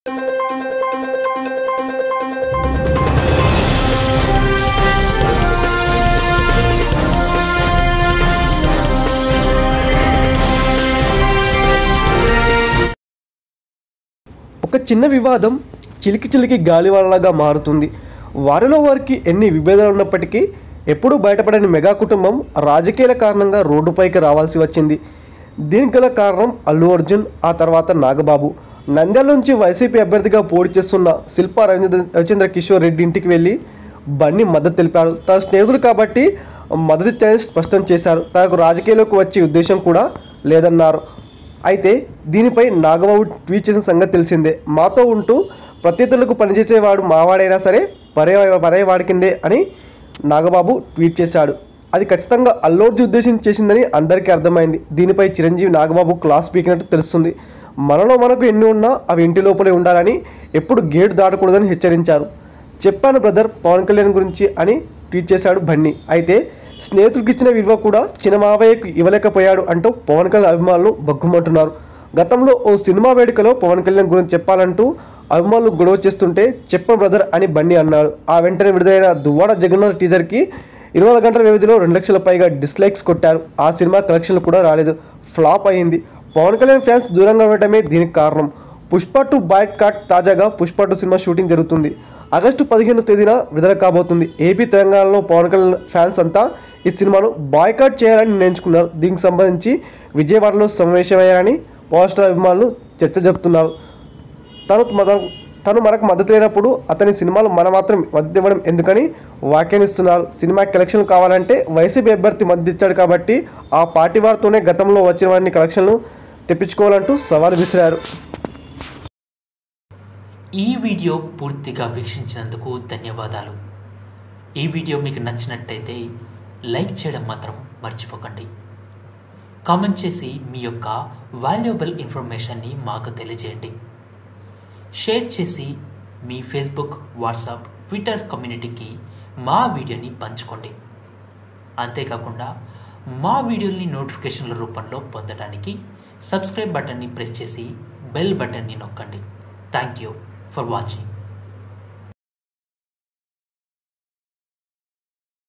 ఒక చిన్న వివాదం చిలికి చిలికి గాలివానలాగా మారుతుంది. వారిలో వారికి ఎన్ని విభేదాలు ఉన్నప్పటికీ ఎప్పుడూ బయటపడని మెగా కుటుంబం రాజకీయాల కారణంగా రోడ్డుపైకి రావాల్సి వచ్చింది. దీనికి గల కారణం అల్లు అర్జున్, ఆ తర్వాత నాగబాబు. నంద్యాల నుంచి వైసీపీ అభ్యర్థిగా పోటీ చేస్తున్న శిల్పా రవిచంద్ర కిషోర్ రెడ్డి ఇంటికి వెళ్ళి బన్నీ మద్దతు తెలిపారు. తన స్నేహితుడు కాబట్టి మద్దతు ఇచ్చారని స్పష్టం చేశారు. తనకు రాజకీయాల్లోకి వచ్చే ఉద్దేశం కూడా లేదన్నారు. అయితే దీనిపై నాగబాబు ట్వీట్ చేసిన సంగతి తెలిసిందే. మాతో ఉంటూ ప్రత్యర్థులకు పనిచేసేవాడు మావాడైనా సరే పరేవాడి కిందే అని నాగబాబు ట్వీట్ చేశాడు. అది ఖచ్చితంగా అల్లు అర్జున్ ఉద్దేశించి చేసిందని అందరికీ అర్థమైంది. దీనిపై చిరంజీవి నాగబాబు క్లాస్ పీకినట్టు తెలుస్తుంది. మనలో మనకు ఎన్ని ఉన్నా అవి ఇంటి లోపలే ఉండాలని, ఎప్పుడు గేటు దాటకూడదని హెచ్చరించారు. చెప్పాను బ్రదర్ పవన్ కళ్యాణ్ గురించి అని ట్వీట్ చేశాడు బన్నీ. అయితే స్నేహితుడికి ఇచ్చిన విలువ కూడా చిన్నమావయ్యకు ఇవ్వలేకపోయాడు అంటూ పవన్ కళ్యాణ్ అభిమానులు బగ్గుమంటున్నారు. గతంలో ఓ సినిమా వేడుకలో పవన్ కళ్యాణ్ గురించి చెప్పాలంటూ అభిమానులు గొడవ చేస్తుంటే చెప్పను బ్రదర్ అని బన్నీ అన్నాడు. ఆ వెంటనే విడుదలైన దువ్వాడ జగన్నాథ్ టీజర్కి 24 గంటల వ్యవధిలో 2 లక్షల పైగా డిస్లైక్స్ కొట్టారు. ఆ సినిమా కలెక్షన్లు కూడా రాలేదు, ఫ్లాప్ అయింది. పవన్ కళ్యాణ్ ఫ్యాన్స్ దూరంగా ఉండటమే దీనికి కారణం. పుష్ప 2 బాయ్కాట్. తాజాగా పుష్ప 2 సినిమా షూటింగ్ జరుగుతుంది. ఆగస్టు 15వ తేదీన విడుదల కాబోతుంది. ఏపీ తెలంగాణలో పవన్ కళ్యాణ్ ఫ్యాన్స్ అంతా ఈ సినిమాను బాయ్కాట్ చేయాలని నిర్ణయించుకున్నారు. దీనికి సంబంధించి విజయవాడలో సమావేశమయ్యారని పవర్ స్టార్ అభిమానులు చర్చ జరుపుతున్నారు. తను మనకు మద్దతు లేనప్పుడు అతని సినిమాలు మన మాత్రం మద్దతు ఇవ్వడం ఎందుకని వ్యాఖ్యానిస్తున్నారు. సినిమా కలెక్షన్లు కావాలంటే వైసీపీ అభ్యర్థి మద్దతు ఇచ్చాడు కాబట్టి ఆ పార్టీ వారితోనే గతంలో వచ్చిన వారిని కలెక్షన్లు తెప్పించుకోవాలంటూ సవాల్ విసిరారు. ఈ వీడియో పూర్తిగా వీక్షించినందుకు ధన్యవాదాలు. ఈ వీడియో మీకు నచ్చినట్టయితే లైక్ చేయడం మాత్రం మర్చిపోకండి. కామెంట్ చేసి మీ యొక్క వాల్యుబుల్ ఇన్ఫర్మేషన్ని మాకు తెలియజేయండి. షేర్ చేసి మీ ఫేస్బుక్, వాట్సాప్, ట్విట్టర్ కమ్యూనిటీకి మా వీడియోని పంచుకోండి. అంతేకాకుండా మా వీడియోని నోటిఫికేషన్ల రూపంలో పొందడానికి సబ్స్క్రైబ్ బటన్ని ప్రెస్ చేసి బెల్ బటన్ని నొక్కండి. Thank you for watching.